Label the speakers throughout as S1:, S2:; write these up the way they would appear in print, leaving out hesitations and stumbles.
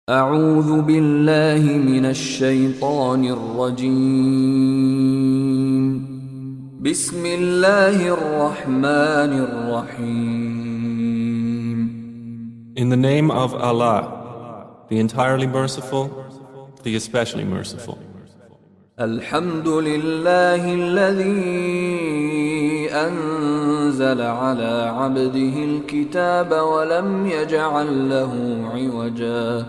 S1: أعوذ بالله من الشيطان الرجيم بسم الله الرحمن الرحيم
S2: In the name of Allah, the entirely merciful, the especially merciful.
S1: الحمد لله الذي أنزل على عبده الكتاب ولم يجعل له عوجا.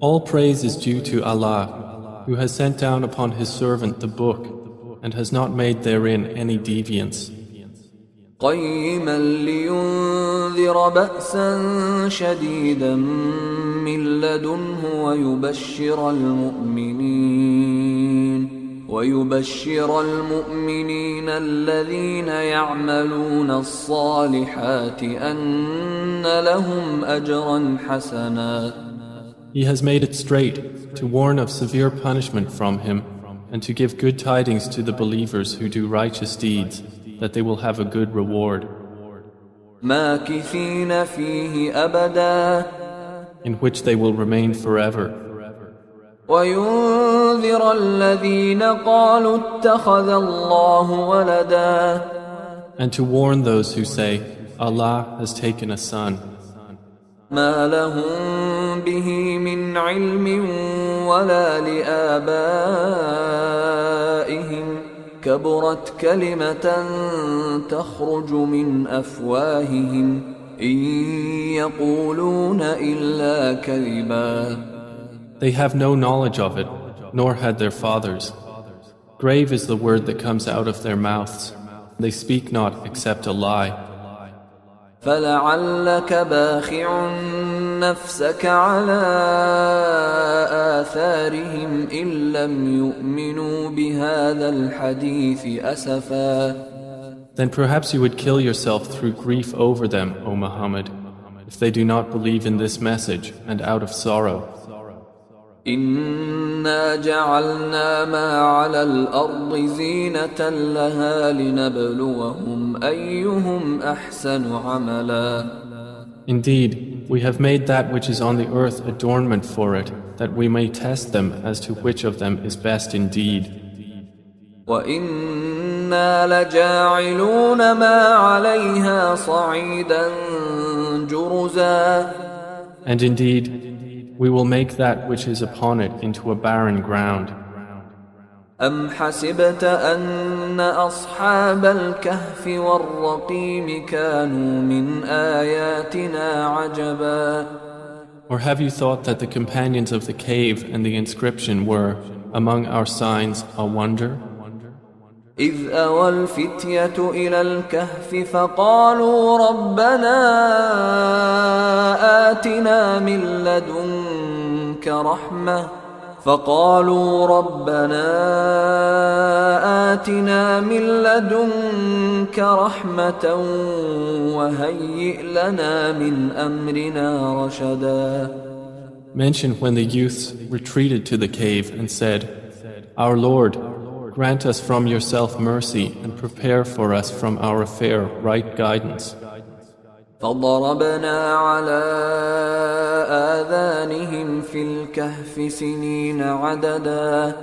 S2: All praise is due to Allah, who has sent down upon His servant the book and has not made therein any deviance.
S1: قيما لينذر بأسا شديدا من لدنه ويبشر المؤمنين الذين يعملون الصالحات أن لهم أجرا حسنا.
S2: He has made it straight to warn of severe punishment from Him and to give good tidings to the believers who do righteous deeds, that they will have a good reward.
S1: ماكثين فيه أبدا
S2: in which they will remain forever.
S1: وينذر الذين قالوا اتخذ الله ولدا.
S2: And to warn those who say, Allah has taken a son.
S1: ما لهم به من علم ولا لآبائهم كبرت كلمة تخرج من أفواههم إن يقولون إلا كذبا.
S2: They have no knowledge of it, nor had their fathers. Grave is the word that comes out of their mouths. They speak not except a lie.
S1: فلعلك باخع نفسك على آثارهم إن لم يؤمنوا بهذا الحديث أسفا.
S2: Then perhaps you would kill yourself through grief over them, O Muhammad, if they do not believe in this message and out of sorrow.
S1: إنا جعلنا ما على الأرض زينة لها لنبلوهم أيهم أحسن عملا.
S2: Indeed, we have made that which is on the earth adornment for it, that we may test them as to which of them is best indeed.
S1: وإنا لجاعلون ما عليها صعيدا جرزا.
S2: And indeed, we will make that which is upon it into a barren ground.
S1: أم حسبت أن أصحاب الكهف والرقيم كانوا من آياتنا عجبا.
S2: Or have you thought that the companions of the cave and the inscription were, among our signs, a wonder?
S1: إذ أوى الفتية إلى الكهف فقالوا ربنا آتنا من لدنك رحمة وهيئ لنا من أمرنا رشدا.
S2: Mention when the youths retreated to the cave and said, Our Lord, grant us from yourself mercy and prepare for us from our affair right guidance.
S1: فضربنا على آذانهم في الكهف سنين عددا.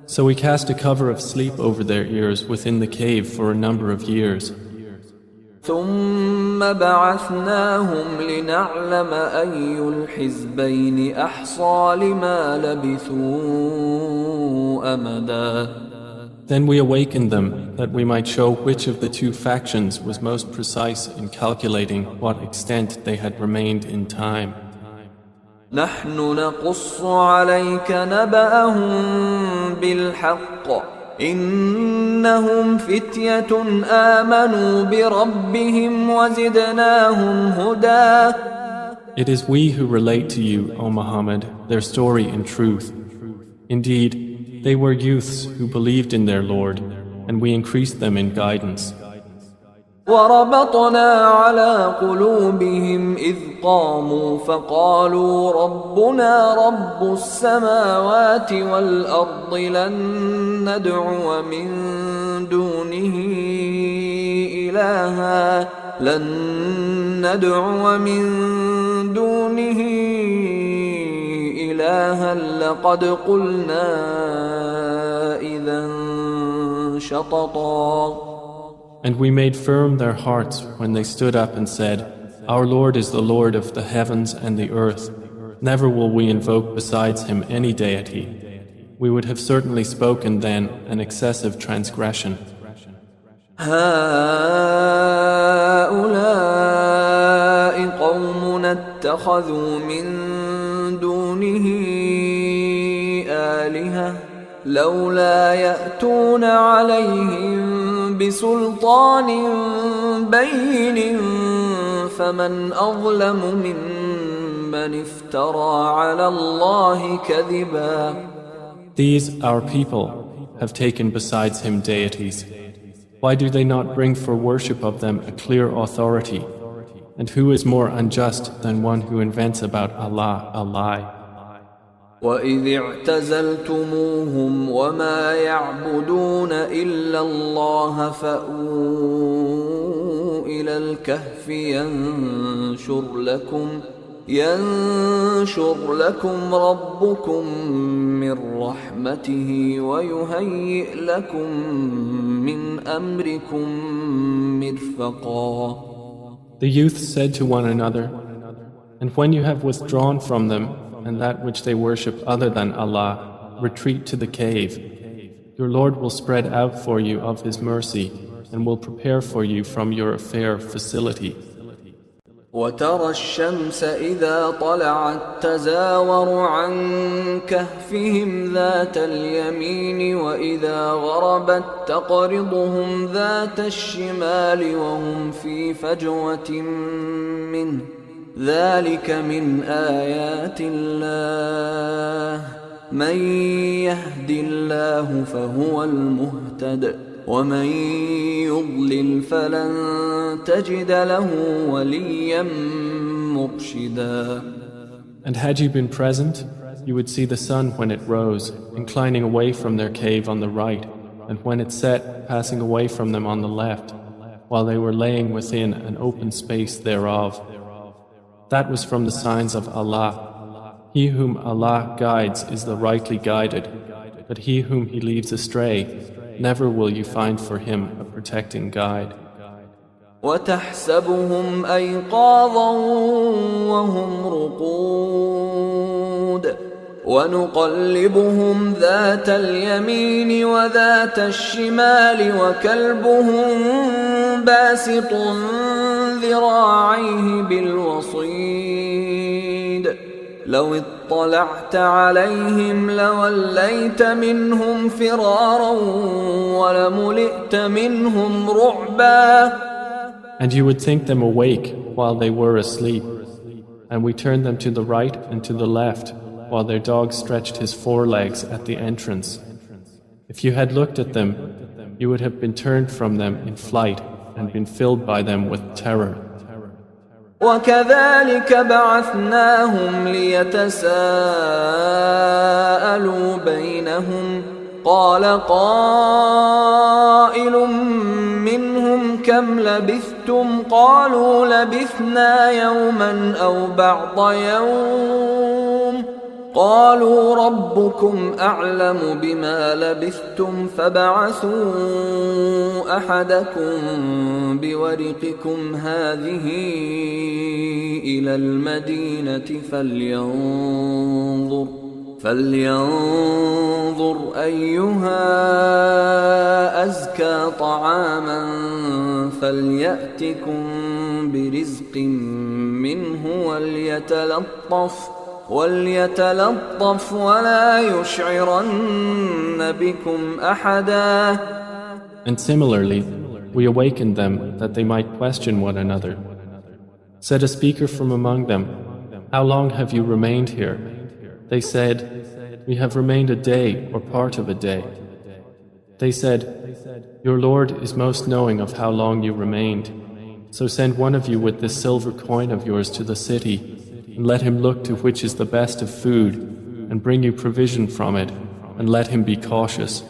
S2: So we cast a cover of sleep over their ears within the cave for a number of years.
S1: ثم بعثناهم لنعلم أي الحزبين أحصى لما لبثوا أمدا.
S2: Then we awakened them that we might show which of the two factions was most precise in calculating what extent they had remained in time.
S1: نحن نقص عليك نبأهم بالحق إنهم فتية آمنوا بربهم وزدناهم هدى.
S2: It is we who relate to you, O Muhammad, their story in truth. Indeed, they were youths who believed in their Lord, and we increased them in guidance.
S1: وربطنا على قلوبهم إذ قاموا فقالوا ربنا رب السماوات والأرض لن ندعو من دونه إلها إلها لقد قلنا إذا شططا.
S2: And we made firm their hearts when they stood up and said, Our Lord is the Lord of the heavens and the earth. Never will we invoke besides him any deity. We would have certainly spoken then an excessive transgression.
S1: هؤلاء قومنا اتخذوا من دونه آلهة لولا يأتون عليهم بسلطان بين فمن أظلم ممن افترى على الله كذبا.
S2: These, our people, have taken besides him deities. Why do they not bring for worship of them a clear authority? And who is more unjust than one who invents about Allah a lie?
S1: وَإِذِ اعْتَزَلْتُمُوهُمْ وَمَا يَعْبُدُونَ إِلَّا اللَّهَ فَأْوُوا إِلَى الْكَهْفِ ينشر لكم ربكم من رحمته ويهيئ لكم من أمركم مرفقا.
S2: The youth said to one another, And when you have withdrawn from them and that which they worship other than Allah, retreat to the cave. Your Lord will spread out for you of His mercy and will prepare for you from your affair facility.
S1: وترى الشمس إذا طلعت تزاور عن كهفهم ذات اليمين وإذا غربت تقرضهم ذات الشمال وهم في فجوة منه ذلك من آيات الله من يهد الله فهو المهتد ومن يضلل فلن تجد له وليا مرشدا.
S2: And had you been present, you would see the sun when it rose, inclining away from their cave on the right, and when it set, passing away from them on the left, while they were laying within an open space thereof. That was from the signs of Allah. He whom Allah guides is the rightly guided, but he whom He leaves astray, never will you find for him a protecting guide.
S1: وتحسبهم أيقاظا وهم رقود ونقلبهم ذات اليمين وذات الشمال وكلبهم باسط ذراعيه بالوصيد لو اطلعت عليهم لوليت منهم فرارا ولملئت منهم رعبا.
S2: And you would think them awake while they were asleep, and we turned them to the right and to the left while their dog stretched his forelegs at the entrance. If you had looked at them, you would have been turned from them in flight and been filled by them with terror.
S1: وكذلك بعثناهم ليتساءلوا بينهم قال قائل منهم كم لبثتم قالوا لبثنا يوما أو بعض يوم قالوا ربكم أعلم بما لبثتم فابعثوا أحدكم بورقكم هذه إلى المدينة فلينظر أيها أزكى طعاما فليأتكم برزق منه وليتلطف ولا يشعرن بكم أحدا.
S2: And similarly, we awakened them that they might question one another. Said a speaker from among them, How long have you remained here? They said, We have remained a day or part of a day. They said, Your Lord is most knowing of how long you remained. So send one of you with this silver coin of yours to the city, and let him look to which is the best of food, and bring you provision from it, and let him be cautious,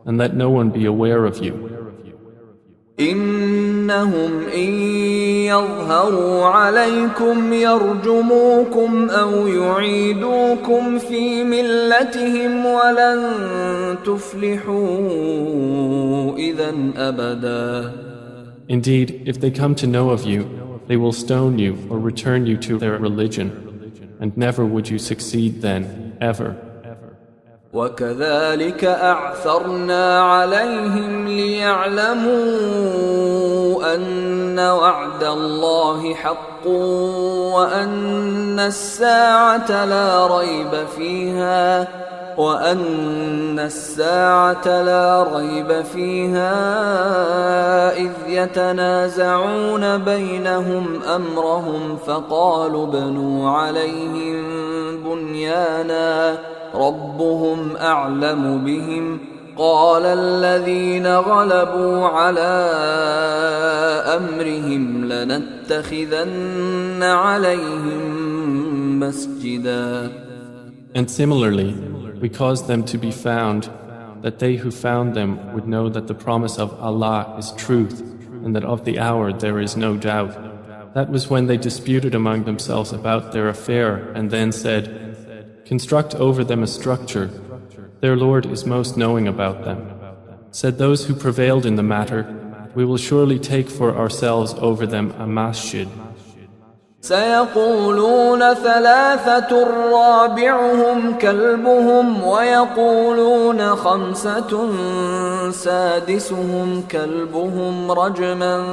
S2: and let no one be aware of you.
S1: إنهم إن يظهروا عليكم يرجموكم أو يعيدوكم في ملتهم ولن تفلحوا إذا أبدا.
S2: Indeed, if they come to know of you, they will stone you or return you to their religion, and never would you succeed then, ever.
S1: وكذلك أعثرنا عليهم ليعلموا أن وعد الله حق وأن الساعة لا ريب فيها إذ يتنازعون بينهم أمرهم فقالوا ابنوا عليهم بنيانا ربهم أعلم بهم قال الذين غلبوا على أمرهم لنتخذن عليهم مسجدا.
S2: And similarly, we caused them to be found, that they who found them would know that the promise of Allah is truth, and that of the hour there is no doubt. That was when they disputed among themselves about their affair, and then said, construct over them a structure. Their Lord is most knowing about them. Said those who prevailed in the matter, we will surely take for ourselves over them a masjid.
S1: سيقولون ثلاثة رابعهم كلبهم ويقولون خمسة سادسهم كلبهم رجما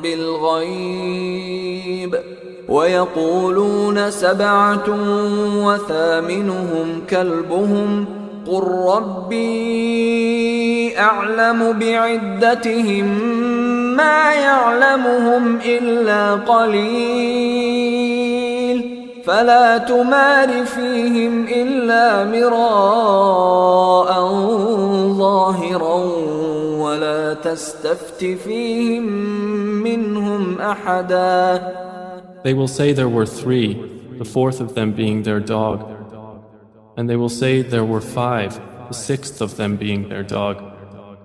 S1: بالغيب ويقولون سبعة وثامنهم كلبهم قل ربي أعلم بعدتهم ما يعلمهم إلا قليل فلا تمار فيهم إلا مراء ظاهرا ولا تستفت فيهم منهم أحدا.
S2: They will say there were three, the fourth of them being their dog. And they will say there were five, the sixth of them being their dog,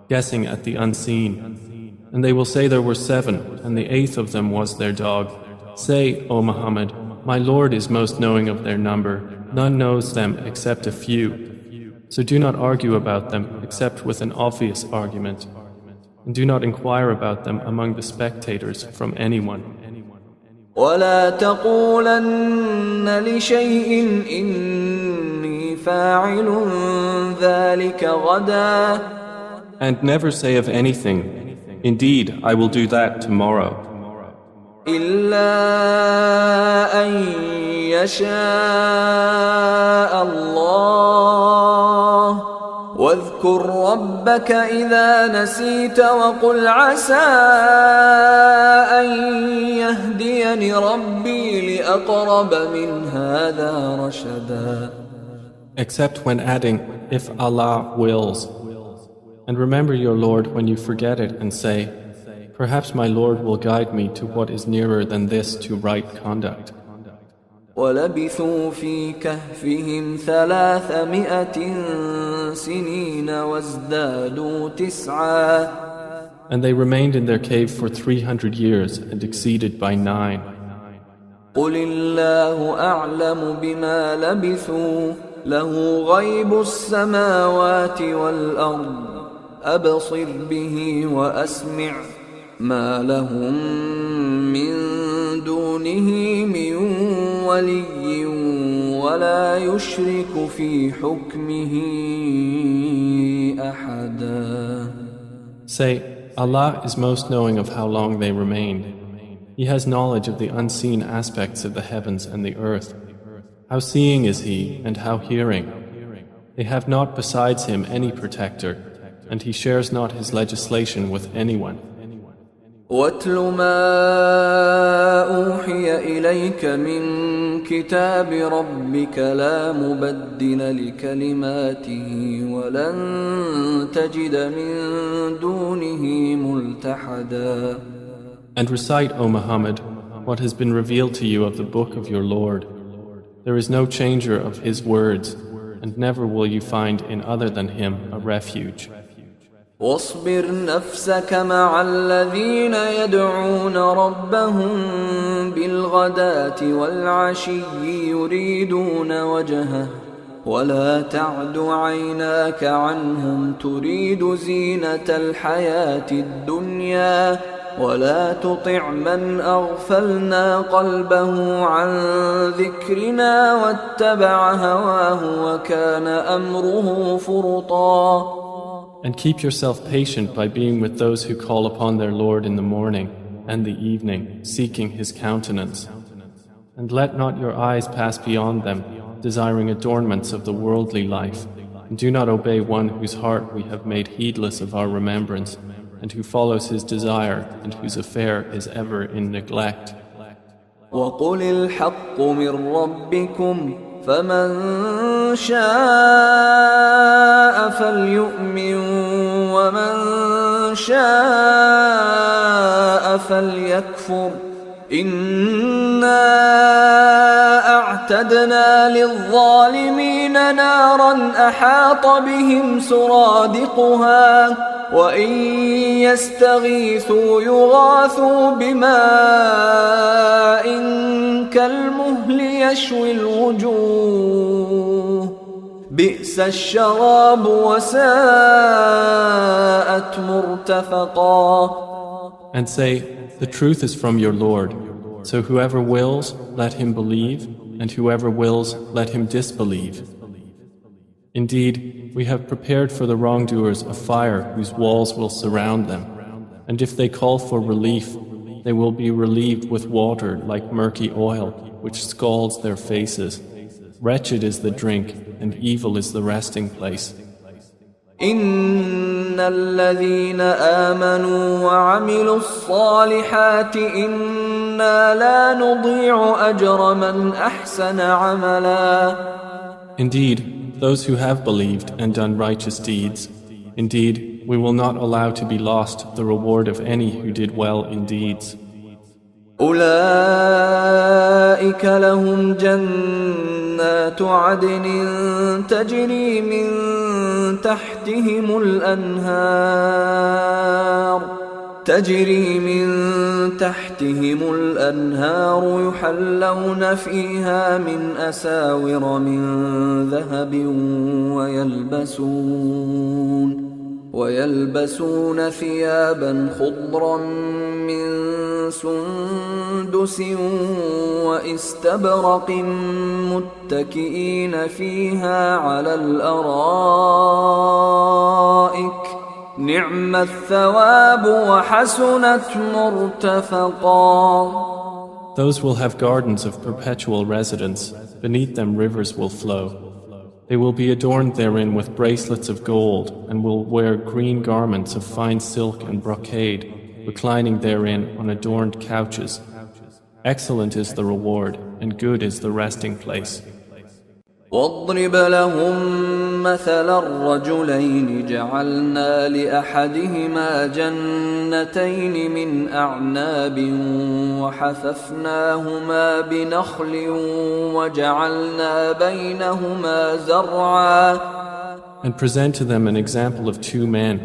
S2: guessing at the unseen. And they will say there were seven, and the eighth of them was their dog. Say, O Muhammad, my Lord is most knowing of their number. None knows them except a few. So do not argue about them except with an obvious argument. And do not inquire about them among the spectators from anyone.
S1: ولا تقولن لشيء إني فاعل ذلك غدا.
S2: And never say of anything, indeed, I will do that tomorrow.
S1: إلا أن يشاء الله واذكر ربك إذا نسيت وقل عسى أن يهديني ربي لأقرب من هذا رشدا.
S2: Except when adding, if Allah wills. And remember your Lord when you forget it and say, perhaps my Lord will guide me to what is nearer than this to right conduct.
S1: ولبثوا في كهفهم 300 سنين وازدادوا 9.
S2: And they remained in their cave for 300 years and exceeded by 9.
S1: قل الله أعلم بما لبثوا له غيب السماوات والأرض أبصر به وأسمع ما لهم من دونه من ولي ولا يشرك في حكمه أحدا.
S2: Say, Allah is most knowing of how long they remained. He has knowledge of the unseen aspects of the heavens and the earth. How seeing is He and how hearing. They have not besides Him any protector, and He shares not His legislation with anyone.
S1: وَاتْلُ مَا أُوحِيَ إِلَيْكَ مِنْ كِتَابِ رَبِّكَ لَا مُبَدِّلَ لِكَلِمَاتِهِ وَلَنْ تَجِدَ مِنْ دُونِهِ مُلْتَحَدًا.
S2: And recite, O Muhammad, what has been revealed to you of the book of your Lord. There is no changer of His words, and never will you find in other than Him a refuge.
S1: واصبر نفسك مع الذين يدعون ربهم بالغداة والعشي يريدون وجهه ولا تعد عيناك عنهم تريد زينة الحياة الدنيا ولا تطع من أغفلنا قلبه عن ذكرنا واتبع هواه وكان أمره فرطا.
S2: And keep yourself patient by being with those who call upon their Lord in the morning and the evening, seeking His countenance. And let not your eyes pass beyond them, desiring adornments of the worldly life, and do not obey one whose heart we have made heedless of our remembrance, and who follows his desire, and whose affair is ever in neglect.
S1: وَقُلِ الْحَقُّ مِنْ رَبِّكُمْ فَمَنْ شَاءَ فَلْيُؤْمِنْ وَمَنْ شَاءَ فَلْيَكْفُرْ إِنَّا أَعْتَدْنَا لِلظَّالِمِينَ نَارًا أَحَاطَ بِهِمْ سُرَادِقُهَا وَإِنْ يَسْتَغِيثُوا يُغَاثُوا بِمَاءٍ كَالْمُهْلِ يَشْوِي الْوُجُوهَ بِئْسَ الشَّرَابُ وَسَاءَتْ مُرْتَفَقًا.
S2: And say, the truth is from your Lord. So whoever wills, let him believe, and whoever wills, let him disbelieve. Indeed, we have prepared for the wrongdoers a fire whose walls will surround them, and if they call for relief, they will be relieved with water like murky oil, which scalds their faces. Wretched is the drink, and evil is the resting place.
S1: إن الذين آمنوا وعملوا الصالحات إنا لا نضيع أجر من أحسن عملا.
S2: Indeed, those who have believed and done righteous deeds, indeed, we will not allow to be lost the reward of any who did well in deeds.
S1: أولئك لهم جنات عدن تجري من تحتهم الأنهار يحلون فيها من أساور من ذهب ويلبسون ثيابا خضرا من سندس واستبرق متكئين فيها على الأرائك نعم الثواب وحسنت مرتفقا.
S2: Those will have gardens of perpetual residence, beneath them rivers will flow. They will be adorned therein with bracelets of gold, and will wear green garments of fine silk and brocade, reclining therein on adorned couches. Excellent is the reward, and good is the resting place.
S1: واضرب لهم مثل الرجلين جعلنا لأحدهما جنتين من أعناب وحففناهما بنخل وجعلنا بينهما زرعا.
S2: And present to them an example of two men.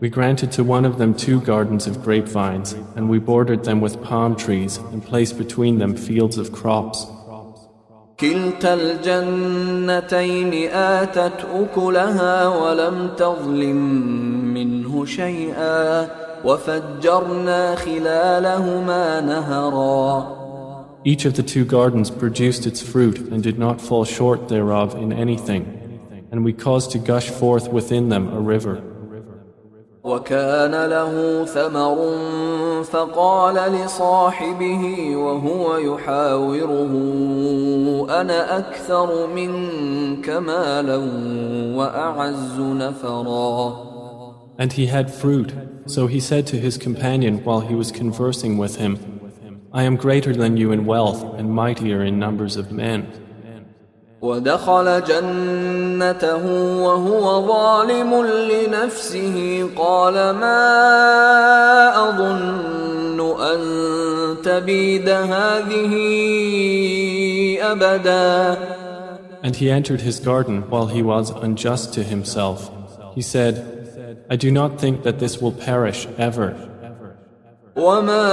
S2: We granted to one of them 2 gardens of grapevines, and we bordered them with palm trees and placed between them fields of crops.
S1: كلتا الجنتين آتت أكلها ولم تظلم منه شيئا وفجرنا خلالهما نهرا.
S2: Each of the 2 gardens produced its fruit and did not fall short thereof in anything, and we caused to gush forth within them a river.
S1: وكان له ثمر فقال لصاحبه وهو يحاوره أنا أكثر منك مالا وأعز نفرا.
S2: And he had fruit, so he said to his companion while he was conversing with him, I am greater than you in wealth and mightier in numbers of men.
S1: ودخل جنته وهو ظالم لنفسه قال ما أظن أن تبيد هذه أبدا.
S2: And he entered his garden while he was unjust to himself. He said, I do not think that this will perish ever.
S1: وما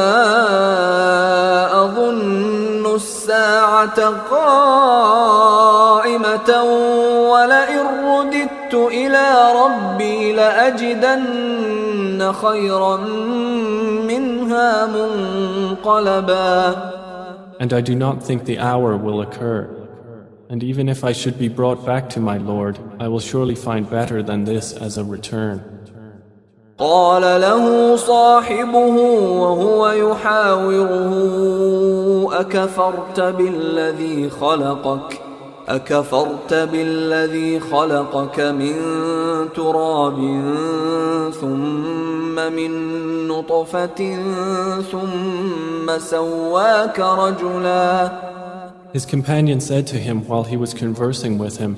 S1: أظن الساعة قائمة ولئن رددت إلى ربي لأجدن خيرا منها منقلبا.
S2: And I do not think the hour will occur. And even if I should be brought back to my Lord, I will surely find better than this as a return.
S1: قال له صاحبه وهو يحاوره أكفرت بالذي خلقك من تراب ثم من نطفة ثم سواك رجلا.
S2: His companion said to him while he was conversing with him,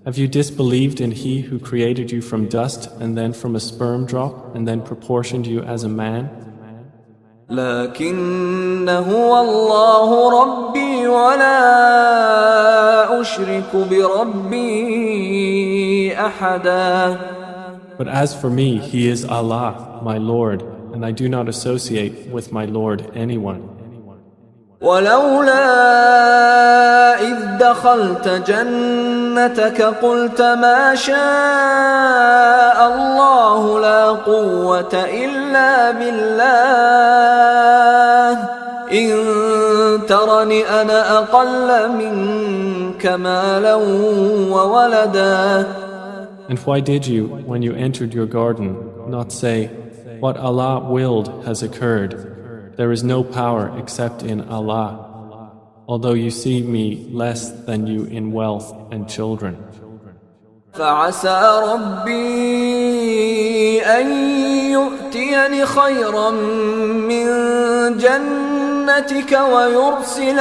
S2: have you disbelieved in He who created you from dust and then from a sperm drop and then proportioned you as a man?
S1: لكن هو الله ربي ولا أشرك بربي أحدا.
S2: But as for me, He is Allah, my Lord, and I do not associate with my Lord anyone.
S1: ولولا إذ دخلت جنتك قلت ما شاء الله لا قوة إلا بالله إن ترني أنا أقل منك مالا وولدا.
S2: And why did you, when you entered your garden, not say, what Allah willed has occurred? There is no power except in Allah, although you see me less than you in wealth and children.
S1: فعسى ربي أن يؤتيني خيرا من جنتك ويرسل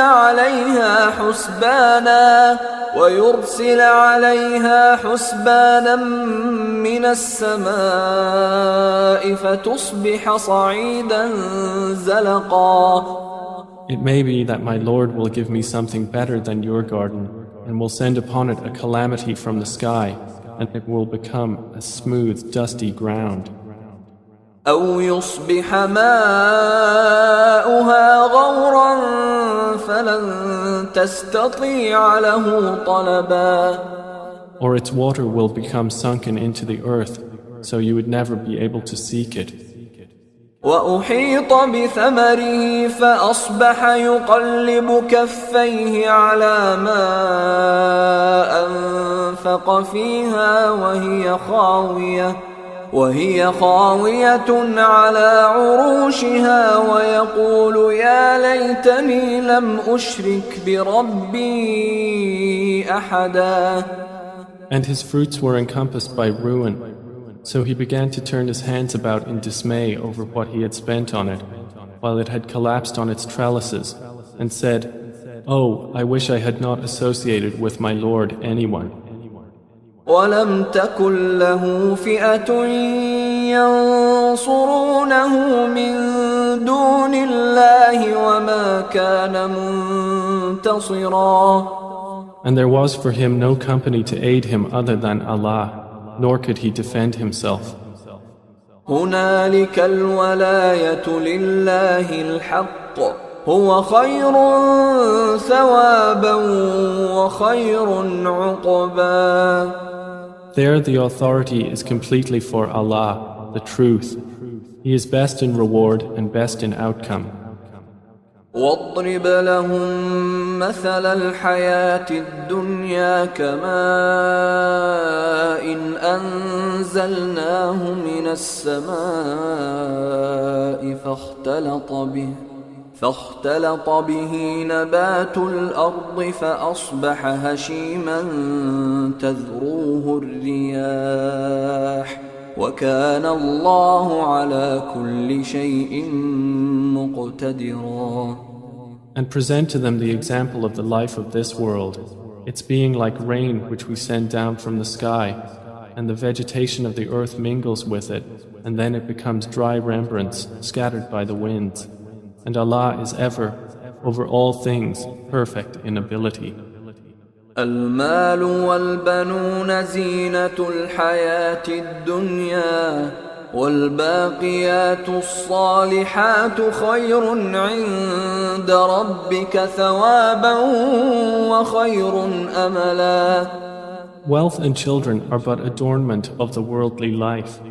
S1: عليها حسبانا من السماء فتصبح صعيدا زلقا.
S2: It may be that my Lord will give me something better than your garden and will send upon it a calamity from the sky, and it will become a smooth, dusty ground.
S1: أو يصبح ماؤها غورا فلن تستطيع له طلبا.
S2: Or its water will become sunken into the earth, so you would never be able to seek it.
S1: وأحيط بثمره فأصبح يقلب كفيه على ما أنفق فيها وهي خاوية على عروشها ويقول يا ليتني لم أشرك بربي أحدا.
S2: And his fruits were encompassed by ruin, so he began to turn his hands about in dismay over what he had spent on it, while it had collapsed on its trellises, and said, "Oh, I wish I had not associated with my Lord anyone."
S1: ولم تكن له فئة ينصرونه من دون الله وما كان منتصرا.
S2: And there was for him no company to aid him other than Allah, nor could he defend himself.
S1: هنالك الولاية لله الحق هو خير ثوابا وخير عقبا.
S2: There the authority is completely for Allah, the truth. He is best in reward and best in outcome.
S1: واضرب لهم مثل الحياة الدنيا كماء أنزلناه من السماء فاختلط به نبات الأرض فأصبح هشيما تذروه الرياح وكان الله على كل شيء مقتدرا.
S2: And present to them the example of the life of this world, its being like rain which we send down from the sky, and the vegetation of the earth mingles with it, and then it becomes dry rembrance scattered by the winds. And Allah is ever, over all things, perfect in ability.
S1: المال والبنون زينة الحياة الدنيا والباقيات الصالحات خير عند ربك ثوابا وخير أملا.
S2: Wealth and children are but adornment of the worldly life,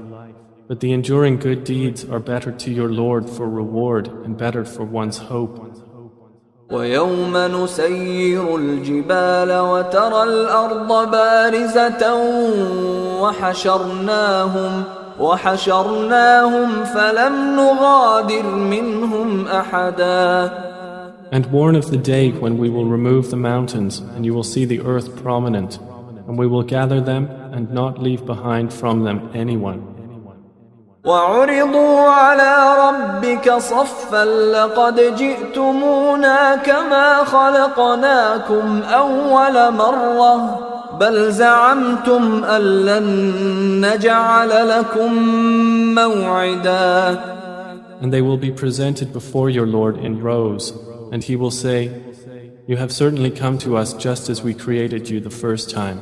S2: but the enduring good deeds are better to your Lord for reward and better for one's hope.
S1: ويوم نسير الجبال وترى الأرض بارزة وحشرناهم فلم نغادر منهم أحدا.
S2: And warn of the day when we will remove the mountains and you will see the earth prominent, and we will gather them and not leave behind from them anyone.
S1: وعرضوا على ربك صفا لقد جئتمونا كما خلقناكم أول مرة بل زعمتم أن لن نجعل لكم موعدا.
S2: And they will be presented before your Lord in rows, and he will say, You have certainly come to us just as we created you the first time,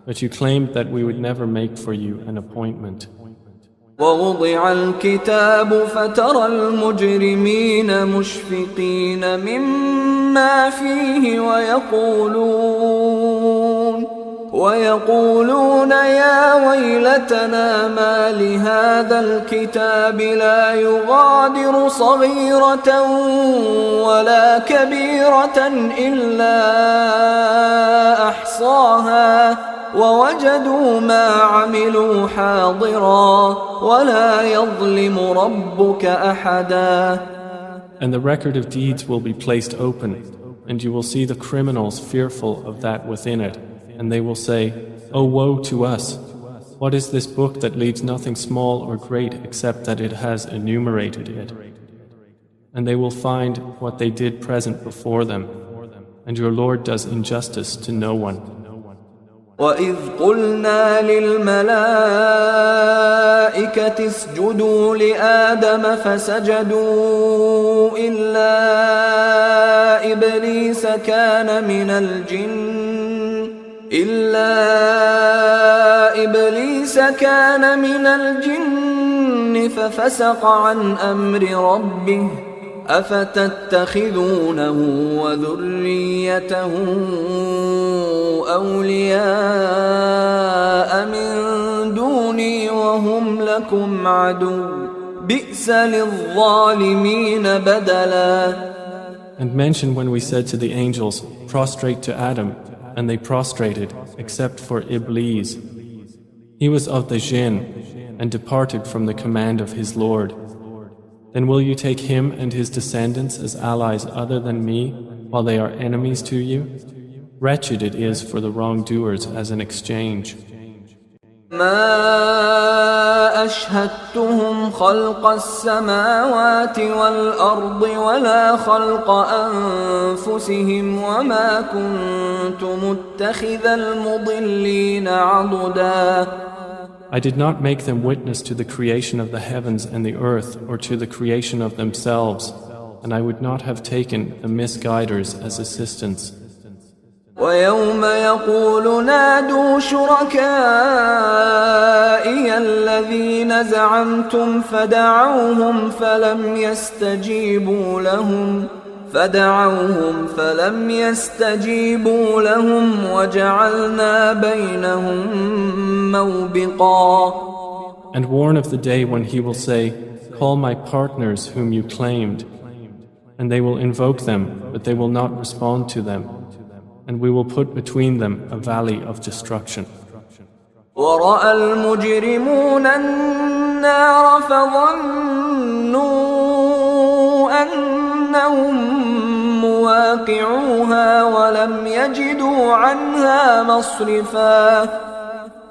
S2: but you claimed that we would never make for you an appointment.
S1: ووضع الكتاب فترى المجرمين مشفقين مما فيه ويقولون يا ويلتنا ما لهذا الكتاب لا يغادر صغيرة ولا كبيرة إلا أحصاها ووجدوا ما عملوا حاضرا ولا يظلم ربك أحدا.
S2: And the record of deeds will be placed open, and you will see the criminals fearful of that within it, and they will say, Oh, woe to us! What is this book that leaves nothing small or great except that it has enumerated it? And they will find what they did present before them, and your Lord does injustice to no one.
S1: وَإِذْ قُلْنَا لِلْمَلَائِكَةِ اسْجُدُوا لِآدَمَ فَسَجَدُوا إِلَّا إِبْلِيسَ كَانَ مِنَ الْجِنِّ فَفَسَقَ عَنْ أَمْرِ رَبِّهِ أفتتخذونه وذريته أولياء من دوني وهم لكم عدو بئس للظالمين بدلا.
S2: And mention when we said to the angels, Prostrate to Adam, and they prostrated, except for Iblis. He was of the jinn, and departed from the command of his Lord. Then will you take him and his descendants as allies other than me, while they are enemies to you? Wretched it is for the wrongdoers as an exchange.
S1: ما أشهدتهم خلق السماوات والأرض ولا خلق أنفسهم وما كنت متخذ المضلين عضدا.
S2: I did not make them witness to the creation of the heavens and the earth or to the creation of themselves, and I would not have taken the misguiders as assistants.
S1: ويوم يقول نادوا شركائي الذين زعمتم فدعوهم فلم يستجيبوا لهم وجعلنا بينهم موبقا.
S2: And warn of the day when he will say, Call my partners whom you claimed, and they will invoke them, but they will not respond to them, and we will put between them a valley of destruction.
S1: ورأى المجرمون النار فظنوا أنهم مواقعوها ولم يجدوا عنها مصرفا.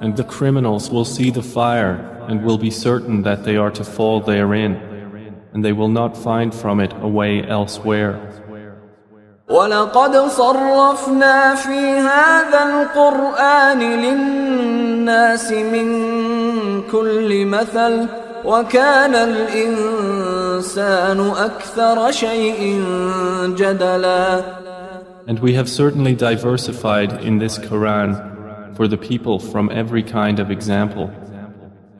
S2: And the criminals will see the fire and will be certain that they are to fall therein, and they will not find from it a way elsewhere.
S1: وَلَقَدْ صَرَّفْنَا فِي هَذَا الْقُرْآنِ لِلنَّاسِ مِنْ كُلِّ مَثَلٍ وَكَانَ الْإِنسَانُ أَكْثَرَ شَيْءٍ جَدَلًا.
S2: And we have certainly diversified in this Qur'an for the people from every kind of example.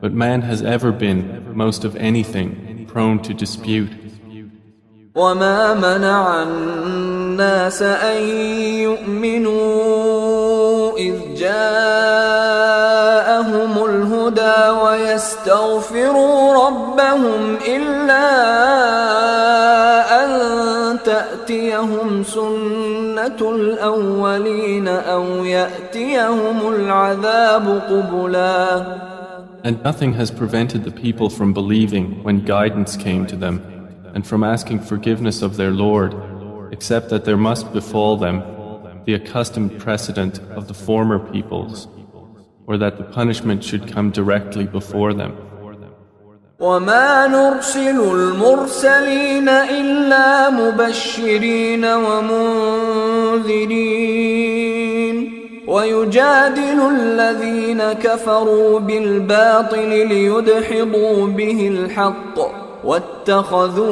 S2: But man has ever been, most of anything, prone to dispute.
S1: وما منع الناس أن يؤمنوا إذ جاءهم الهدى ويستغفروا ربهم إلا أن تأتيهم سنة الأولين أو يأتيهم العذاب قبلا.
S2: And nothing has prevented the people from believing when guidance came to them, and from asking forgiveness of their Lord, except that there must befall them the accustomed precedent of the former peoples, or that the punishment should come directly before them.
S1: وما نرسل المرسلين إلا مبشرين ومنذرين ويجادل الذين كفروا بالباطل ليدحضوا به الحق واتخذوا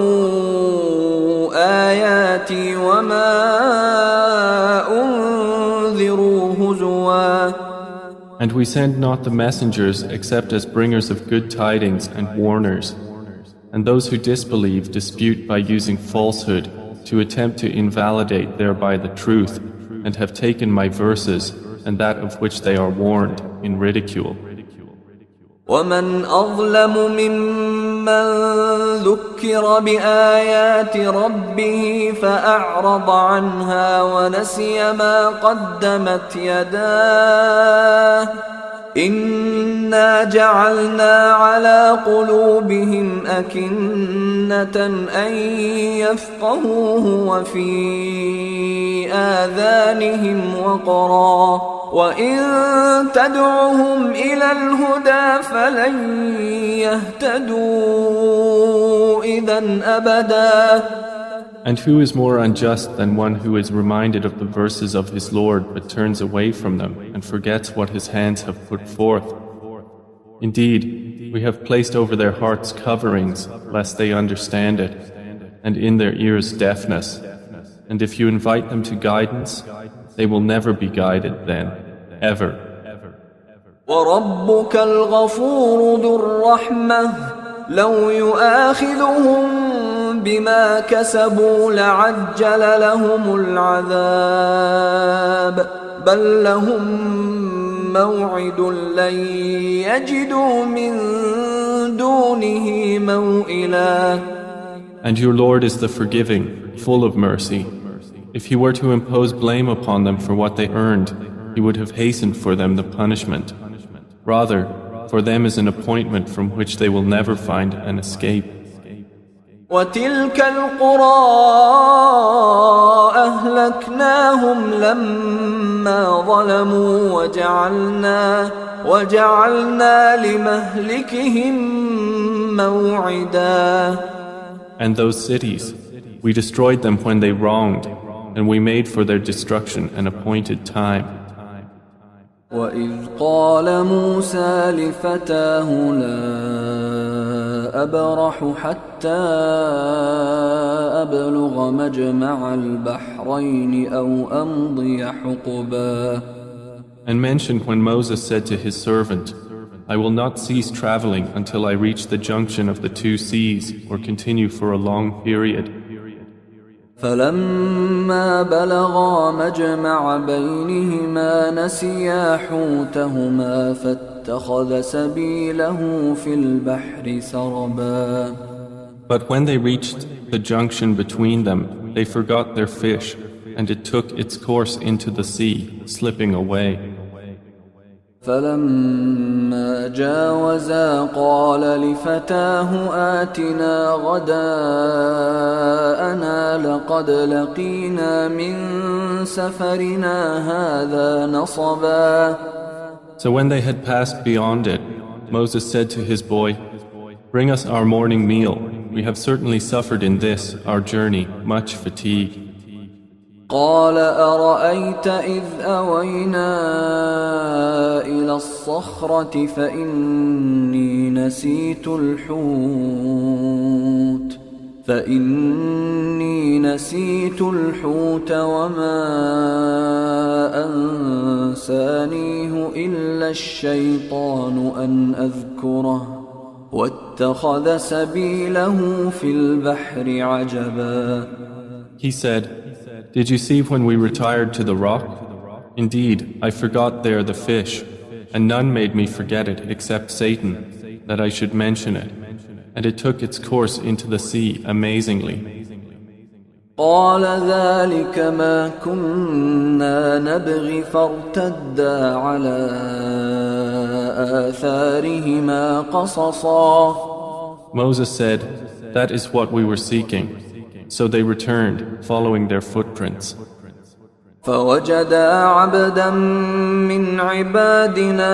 S1: آياتي وما أنذروا هزوا.
S2: And we send not the messengers except as bringers of good tidings and warners. And those who disbelieve dispute by using falsehood to attempt to invalidate thereby the truth, and have taken my verses and that of which they are warned in ridicule.
S1: ومن أظلم ممن ذكر بآيات ربه فأعرض عنها ونسي ما قدمت يداه إنا جعلنا على قلوبهم أكنة أن يفقهوه وفي آذانهم وقرا وإن تدعهم إلى الهدى فلن يهتدوا إذا أبدا.
S2: And who is more unjust than one who is reminded of the verses of his Lord but turns away from them and forgets what his hands have put forth? Indeed, we have placed over their hearts coverings lest they understand it, and in their ears deafness. And if you invite them to guidance, they will never be guided then, ever.
S1: وَرَبُّكَ الْغَفُورُ ذُو الرَّحْمَةِ لَوْ يُؤَاخِذُهُم بما كسبوا لعجل لهم العذاب بل لهم موعد لن يجدوا من دونه موئلا.
S2: And your Lord is the forgiving, full of mercy. If he were to impose blame upon them for what they earned, he would have hastened for them the punishment. Rather, for them is an appointment from which they will never find an escape.
S1: وتلك القرى أهلكناهم لما ظلموا وجعلنا لمهلكهم موعدا.
S2: And those cities, we destroyed them when they wronged, and we made for their destruction an appointed time.
S1: وإذ قال موسى لفتاه لا أبرح حتى أبلغ مجمع البحرين أو أمضي حقبا.
S2: And mentioned when Moses said to his servant, I will not cease traveling until I reach the junction of the two seas or continue for a long period.
S1: فلما بلغا مجمع بينهما نسيا حوتهما فاتخذ سبيله في البحر سربا.
S2: But when they reached the junction between them, they forgot their fish, and it took its course into the sea, slipping away.
S1: فلما جاوزا قال لفتاه آتنا غداءنا لقد لقينا من سفرنا هذا نصبا.
S2: So when they had passed beyond it, Moses said to his boy, Bring us our morning meal. We have certainly suffered in this, our journey, much fatigue.
S1: قال أرأيت إذ أوينا إلى الصخرة فإني نسيت الحوت فإني نسيت الحوت وما أنسانيه إلا الشيطان أن أذكره واتخذ سبيله في البحر عجبا.
S2: He said, "Did you see when we retired to the rock? Indeed, I forgot there the fish, and none made me forget it except Satan, that I should mention it. And it took its course into the sea amazingly."
S1: قال ذلك ما كنا نبغي فارتدا على آثارهما قصصا.
S2: Moses said, "That is what we were seeking." So they returned, following their footprints.
S1: فوجدا عبدا من عبادنا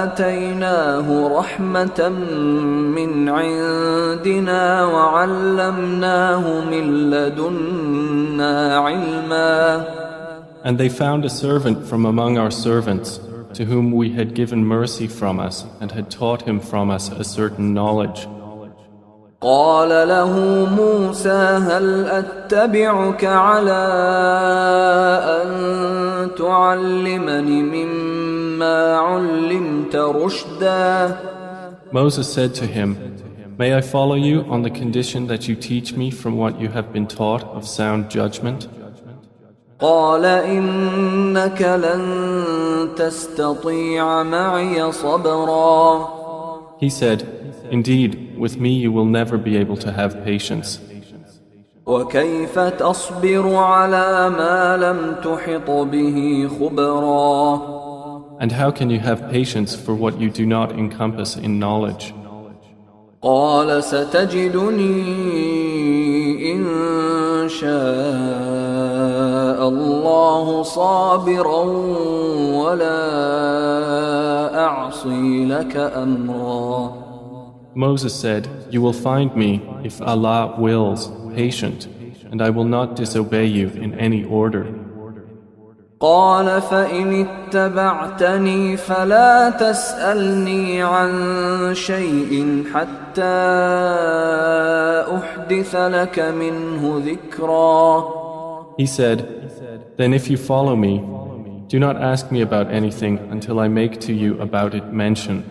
S1: آتيناه رحمة من عندنا وعلمناه من لدنا علما.
S2: And they found a servant from among our servants, to whom we had given mercy from us and had taught him from us a certain knowledge.
S1: قال له موسى هل أتبعك على أن تعلمني مما علمت رشدا.
S2: Moses said to him, "May I follow you on the condition that you teach me from what you have been taught of sound judgment?"
S1: قال إنك لن تستطيع معي صبرا.
S2: He said, "Indeed, with me you will never be able to have patience.
S1: وكيف تصبر على ما لم تحط به خبرا.
S2: And how can you have patience for what you do not encompass in knowledge?"
S1: قال ستجدني إن شاء الله صابرا ولا أعصي لك أمرا.
S2: Moses said, "You will find me, if Allah wills, patient, and I will not disobey you in any order."
S1: قال فإن اتبعتني فلا تسألني عن شيء حتى أحدث لك منه ذكرا.
S2: He said, "Then if you follow me, do not ask me about anything until I make to you about it mention."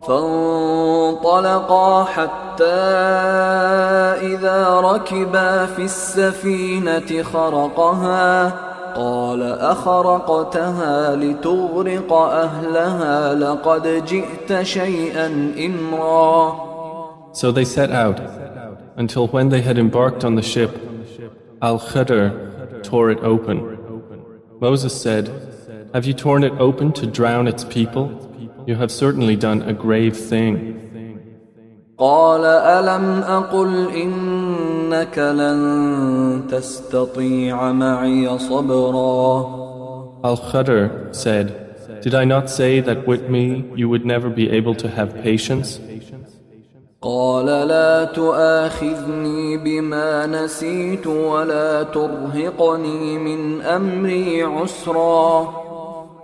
S1: فانطلقا حتى إذا ركبا في السفينة خرقها قال أخرقتها لتغرق أهلها لقد جئت شيئا إمرا.
S2: So they set out, until when they had embarked on the ship, Al-Khadr tore it open. Moses said, "Have you torn it open to drown its people? You have certainly done a grave thing."
S1: قال ألم أقل إنك لن تستطيع معي صبرا.
S2: Al-Khadr said, "Did I not say that with me you would never be able to have patience?"
S1: قال لا تؤاخذني بما نسيت ولا ترهقني من أمري عسرا.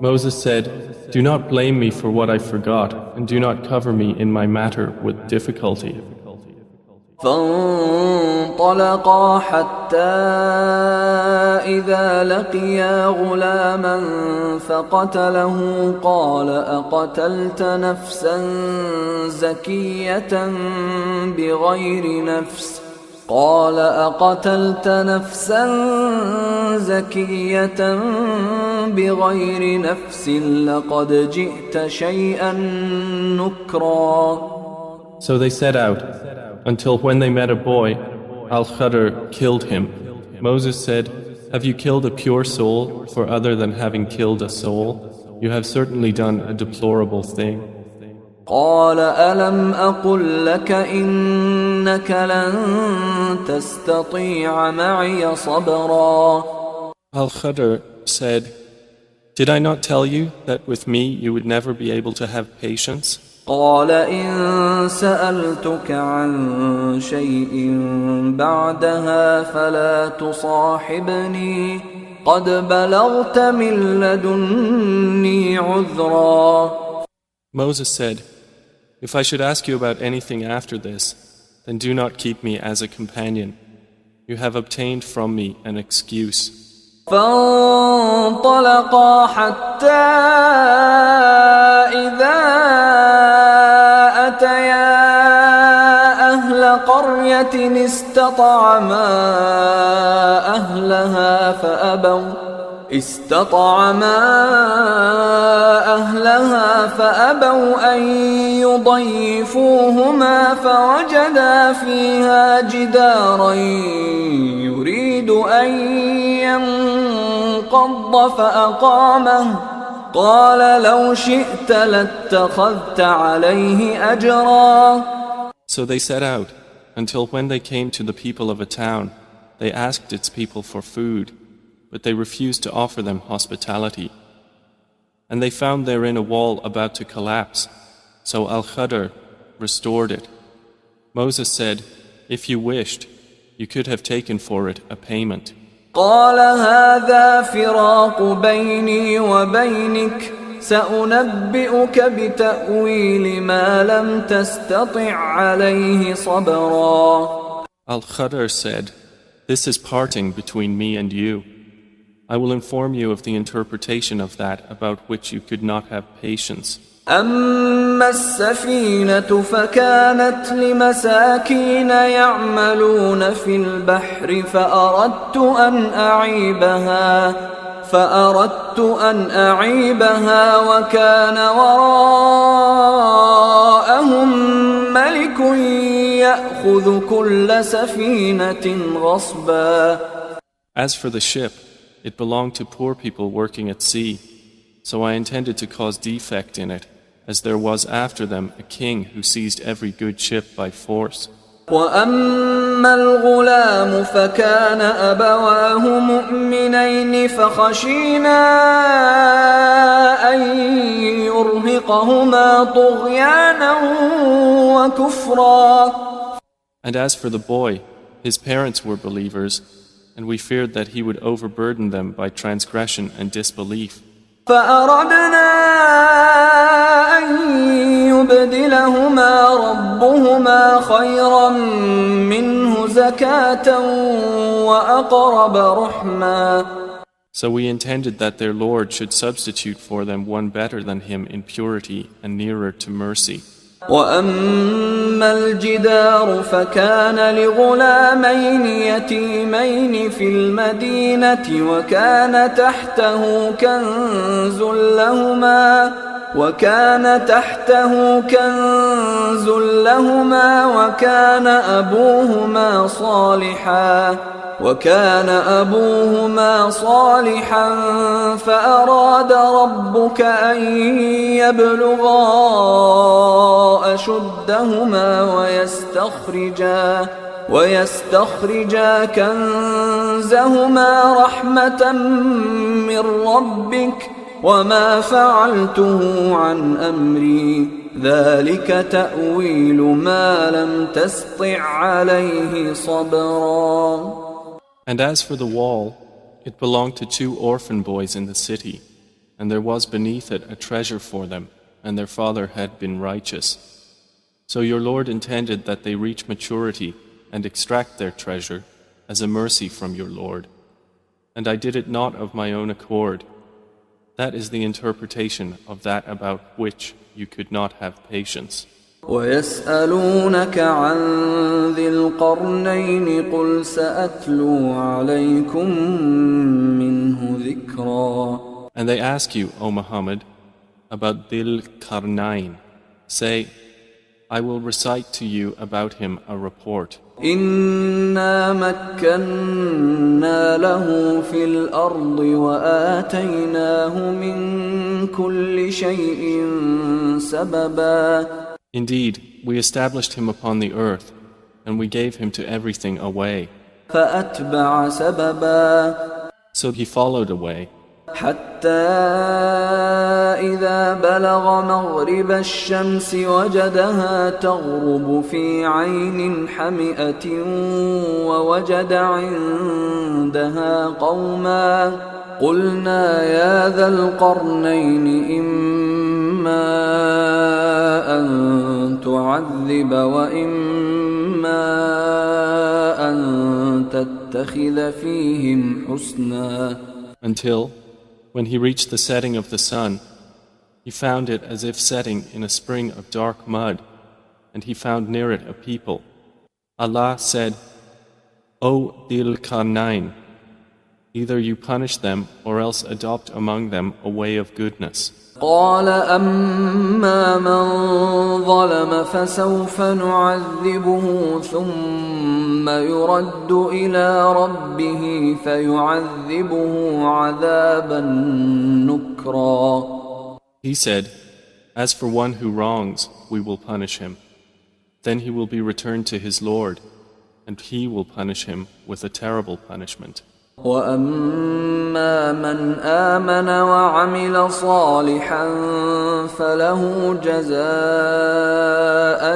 S2: Moses said, "Do not blame me for what I forgot, and do not cover me in my matter with difficulty."
S1: فانطلقا حتى إذا لقيا غلاما فقتله قال أقتلت نفسا زكية بغير نفس قال أقتلت نفسا زكية بغير نفس لقد جئت شيئا نكرا.
S2: So they set out, until when they met a boy, Al-Khadr killed him. Moses said, "Have you killed a pure soul for other than having killed a soul? You have certainly done a deplorable thing."
S1: قال ألم أقل لك إنك لن تستطيع معي صبرا.
S2: Al-Khadr said, "Did I not tell you that with me you would never be able to have patience?"
S1: قال إن سألتك عن شيء بعدها فلا تصاحبني قد بلغت من لدني عذرا.
S2: Moses said, "If I should ask you about anything after this, then do not keep me as a companion. You have obtained from me an excuse.
S1: فانطلقا حتى إذا أتيا أهل قرية استطعما أهلها فأبوا أن يضيفوهما فوجدا فيها جدارا يريد أن ينقض فأقامه قال لو شئت لاتخذت عليه أجرا.
S2: So they set out, until when they came to the people of a town, they asked its people for food, but they refused to offer them hospitality. And they found therein a wall about to collapse, so Al-Khadr restored it. Moses said, if you wished, you could have taken for it a payment.
S1: قال هذا فراق بيني وبينك سأنبئك بتأويل ما لم تستطع عليه صبرا.
S2: Al-Khadr said, this is parting between me and you. I will inform you of the interpretation of that about which you could not have patience.
S1: أما السفينة فكانت لمساكين يعملون في البحر فأردت أن أعيبها وكان وراءهم ملك يأخذ كل سفينة غصبا.
S2: As for the ship, it belonged to poor people working at sea, so I intended to cause defect in it, as there was after them a king who seized every good ship by force.
S1: وأما الغلام فكان أبواه مؤمنين فخشينا أن يرهقهما طغيانا وكفرا.
S2: And as for the boy, his parents were believers, and we feared that he would overburden them by transgression and disbelief.
S1: فأردنا أن يبدلهما ربهما خيرا منه زكاة وأقرب رحما.
S2: So we intended that their Lord should substitute for them one better than him in purity and nearer to mercy.
S1: وأما الجدار فكان لغلامين يتيمين في المدينة وكان تحته كنز لهما وكان أبوهما صالحا فأراد ربك أن يبلغا أشدهما ويستخرجا كنزهما رحمة من ربك وما فعلته عن أمري ذلك تأويل ما لم تسطع عليه صبرا.
S2: And as for the wall, it belonged to 2 orphan boys in the city, and there was beneath it a treasure for them, and their father had been righteous. So your Lord intended that they reach maturity and extract their treasure as a mercy from your Lord. And I did it not of my own accord. That is the interpretation of that about which you could not have patience.
S1: ويسألونك عن ذي القرنين قل سأتلو عليكم منه ذكرا.
S2: And they ask you, O Muhammad, about Dhil Qarnayn. Say, I will recite to you about him a report.
S1: إنا مكنا له في الأرض وآتيناه من كل شيء سببا.
S2: Indeed, we established him upon the earth, and we gave him to everything a way.
S1: فأتبع سببا.
S2: So he followed a way.
S1: حتى إذا بلغ مغرب الشمس وجدها تغرب في عين حمئة ووجد عندها قوما قلنا يا ذا القرنين إما أن تعذب وإما أن تتخذ فيهم حسنا.
S2: Until, when he reached the setting of the sun, he found it as if setting in a spring of dark mud, and he found near it a people. Allah said, O Dhil Qarnayn, either you punish them or else adopt among them a way of goodness.
S1: قال أما من ظلم فسوف نعذبه ثم يرد إلى ربه فيعذبه عذابا نكرا.
S2: He said, As for one who wrongs, we will punish him. Then he will be returned to his Lord, and he will punish him with a terrible punishment.
S1: وَأَمَّا مَنْ آمَنَ وَعَمِلَ صَالِحًا فَلَهُ جَزَاءً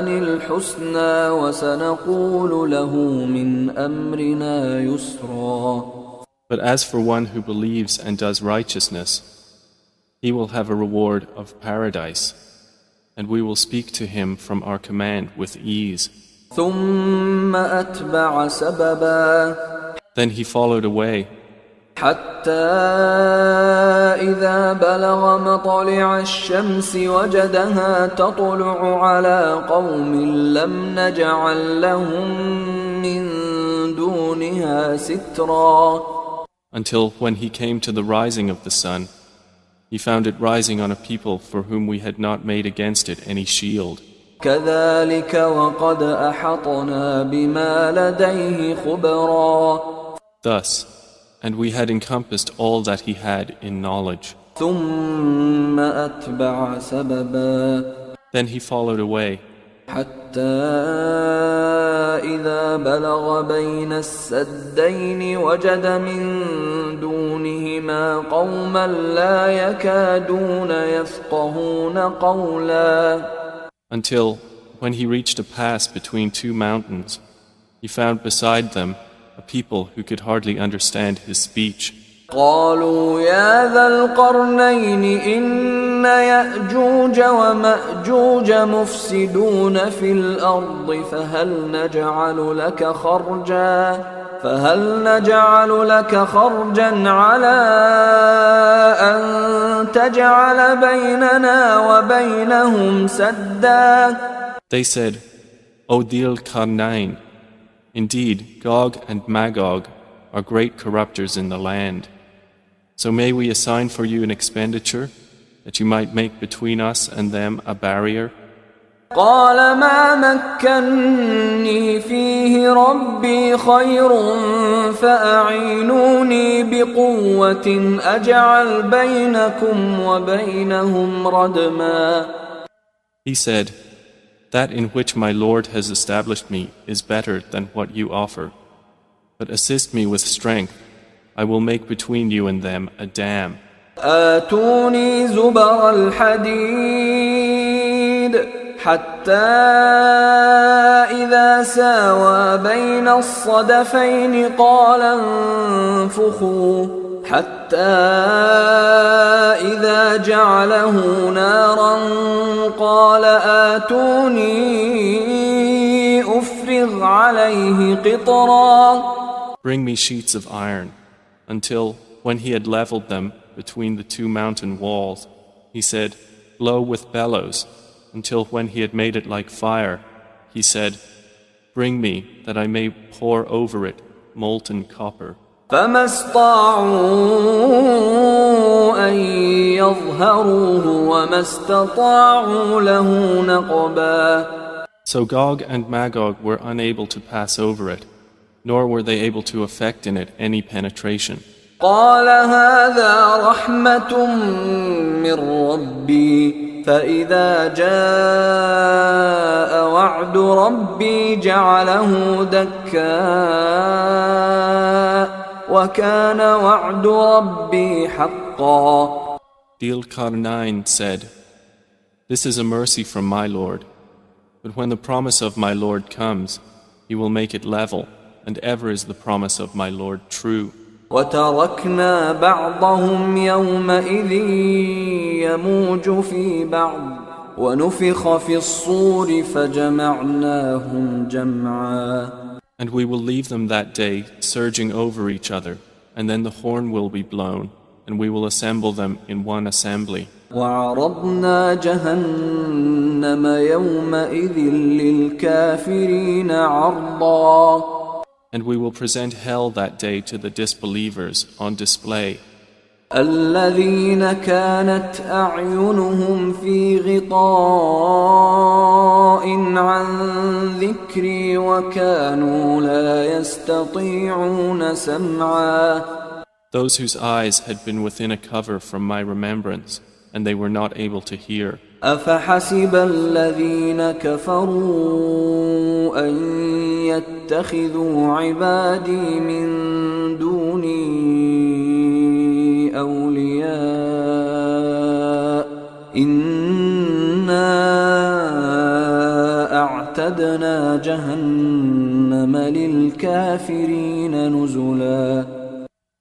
S1: الْحُسْنَى وَسَنَقُولُ لَهُ مِنْ أَمْرِنَا يُسْرًا.
S2: But as for one who believes and does righteousness, he will have a reward of paradise, and we will speak to him from our command with ease.
S1: ثُمَّ أَتْبَعَ سَبَبًا.
S2: Then he followed away,
S1: حتى إذا بلغ مطلع الشمس وجدها تطلع على قوم لم نجعل لهم من دونها سترا.
S2: until when he came to the rising of the sun, he found it rising on a people for whom we had not made against it any shield.
S1: كذلك وقد أحطنا بما لديه خبرا.
S2: Thus, and we had encompassed all that he had in knowledge.
S1: ثم أتبع سببا.
S2: Then he followed away,
S1: حتى إذا بلغ بين السدين وجد من دونهما قوما لا يكادون يفقهون قولا.
S2: until, when he reached a pass between two mountains, he found beside them a people who could hardly understand his speech.
S1: قالوا يا ذا القرنين إن يأجوج ومأجوج مفسدون في الأرض فهل نجعل لك خرجا على أن تجعل بيننا وبينهم سدا.
S2: They said, O Dhil Qarnayn, indeed Gog and Magog are great corruptors in the land. So may we assign for you an expenditure that you might make between us and them a barrier?
S1: قال ما مكني فيه ربي خير فأعينوني بقوة أجعل بينكم وبينهم ردما.
S2: He said, That in which my Lord has established me is better than what you offer. But assist me with strength, I will make between you and them a dam.
S1: آتوني زبر الحديد حتى إذا ساوى بين الصدفين قال انفخوا حتى إذا جعله نارا قال آتوني أفرغ عليه قطرا.
S2: Bring me sheets of iron, until, when he had leveled them between the two mountain walls, he said, Blow with bellows, until when he had made it like fire, he said, Bring me, that I may pour over it molten copper.
S1: فما استطاعوا أن يظهروه وما استطاعوا له نقبا.
S2: So Gog and Magog were unable to pass over it, nor were they able to effect in it any penetration.
S1: قال هذا رحمة من ربي فإذا جاء وعد ربي جعله دكا وكان وعد ربي حقا.
S2: Dhil Qarnayn said, This is a mercy from my Lord, but when the promise of my Lord comes, He will make it level, and ever is the promise of my Lord true.
S1: وتركنا بعضهم يومئذ يموج في بعض ونفخ في الصور فجمعناهم جمعا.
S2: And we will leave them that day surging over each other, and then the horn will be blown, and we will assemble them in one assembly.
S1: وعرضنا جهنم يومئذ للكافرين عرضا.
S2: And we will present hell that day to the disbelievers on display.
S1: الذين كانت أعينهم في غطاء عن ذكري وكانوا لا يستطيعون سمعا.
S2: Those whose eyes had been within a cover from my remembrance, and they were not able to hear.
S1: أفحسب الذين كفروا أن يتخذوا عبادي من دوني أولياء إنا أعتدنا جهنم للكافرين نزلا.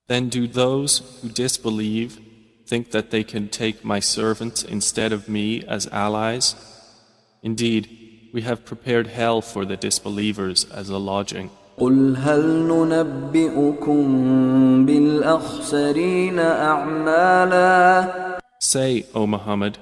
S2: Then do those who disbelieve think that they can take my servants instead of me as allies? Indeed, we have prepared hell for the disbelievers as a lodging.
S1: قل هل ننبئكم بالأخسرين أعمالا.
S2: Say, O Muhammad,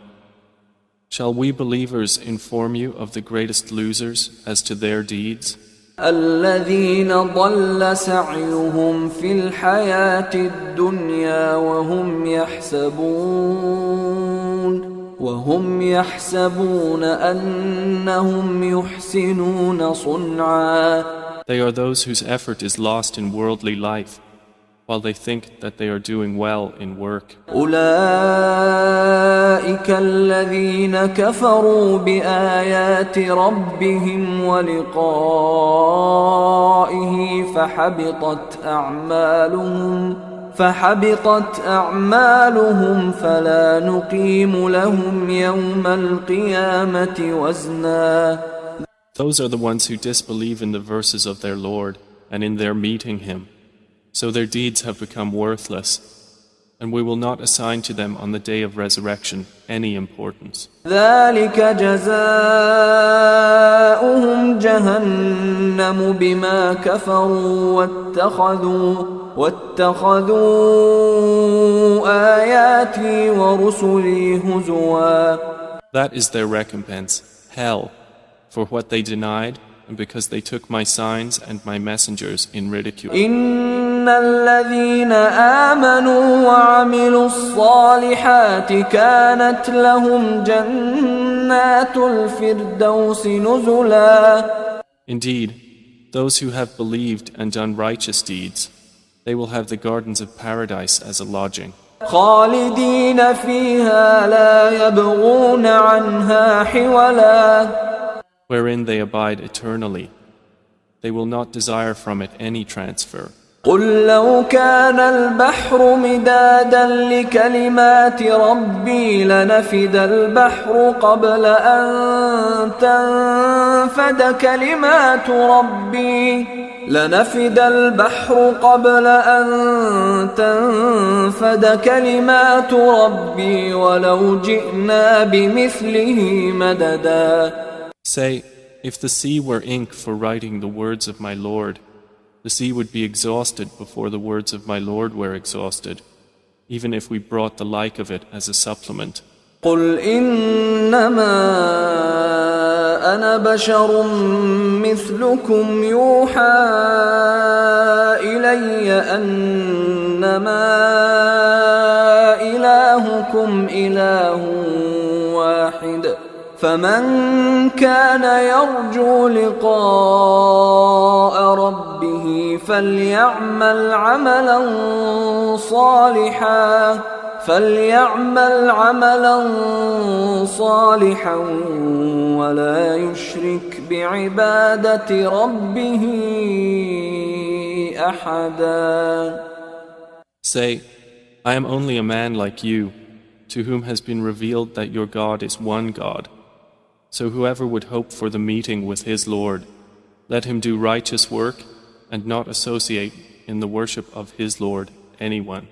S2: shall we believers inform you of the greatest losers as to their deeds?
S1: الذين ضل سعيهم في الحياة الدنيا وهم يحسبون أنهم يحسنون صنعا.
S2: They are those whose effort is lost in worldly life, while they think that they are doing well in work.
S1: أولئك الذين كفروا بآيات ربهم ولقائه فحبطت أعمالهم فلا نقيم لهم يوم القيامة وزنا.
S2: Those are the ones who disbelieve in the verses of their Lord and in their meeting Him. So their deeds have become worthless, and we will not assign to them on the day of resurrection any importance.
S1: ذلك جزاؤهم جهنم بما كفروا واتخذوا آياتي ورسلي هزوا.
S2: That is their recompense, hell, for what they denied and because they took my signs and my messengers in ridicule.
S1: إن الذين آمنوا وعملوا الصالحات كانت لهم جنات الفردوس نزلا.
S2: Indeed, those who have believed and done righteous deeds, they will have the gardens of paradise as a lodging.
S1: خالدين فيها لا يبغون عنها حولا.
S2: Wherein they abide eternally. They will not desire from it any transfer.
S1: قل لو كان البحر مدادا لكلمات ربي لنفد البحر قبل أن تنفد كلمات ربي ولو جئنا بمثله مددا.
S2: Say, if the sea were ink for writing the words of my Lord, the sea would be exhausted before the words of my Lord were exhausted, even if we brought the like of it as a supplement.
S1: قل إنما أنا بشر مثلكم يوحى إلي أنما إلهكم إله واحد فمن كان يرجو لقاء ربه فليعمل عملا صالحا ولا يشرك بعبادة ربه أحدا.
S2: Say, I am only a man like you, to whom has been revealed that your God is one God. So whoever would hope for the meeting with his Lord, let him do righteous work and not associate in the worship of his Lord anyone.